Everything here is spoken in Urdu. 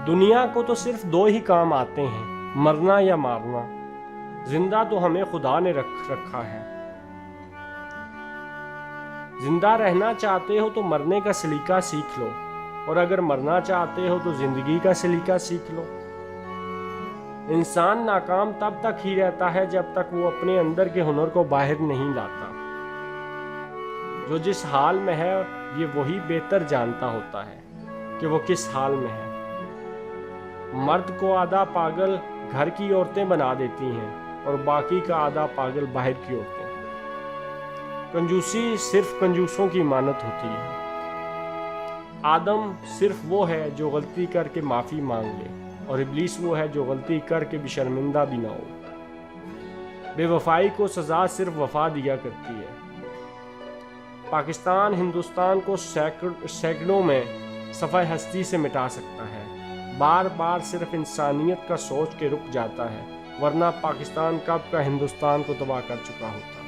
دنیا کو تو صرف دو ہی کام آتے ہیں، مرنا یا مارنا۔ زندہ تو ہمیں خدا نے رکھا ہے۔ زندہ رہنا چاہتے ہو تو مرنے کا سلیقہ سیکھ لو، اور اگر مرنا چاہتے ہو تو زندگی کا سلیقہ سیکھ لو۔ انسان ناکام تب تک ہی رہتا ہے جب تک وہ اپنے اندر کے ہنر کو باہر نہیں لاتا۔ جو جس حال میں ہے یہ وہی بہتر جانتا ہوتا ہے کہ وہ کس حال میں ہے۔ مرد کو آدھا پاگل گھر کی عورتیں بنا دیتی ہیں اور باقی کا آدھا پاگل باہر کی عورتیں۔ کنجوسی صرف کنجوسوں کی مانت ہوتی ہے۔ آدم صرف وہ ہے جو غلطی کر کے معافی مانگ لے، اور ابلیس وہ ہے جو غلطی کر کے بھی شرمندہ بھی نہ ہو۔ بے وفائی کو سزا صرف وفا دیا کرتی ہے۔ پاکستان ہندوستان کو سینکڑوں میں صفحہ ہستی سے مٹا سکتا ہے، بار بار صرف انسانیت کا سوچ کے رک جاتا ہے، ورنہ پاکستان کب کا ہندوستان کو تباہ کر چکا ہوتا۔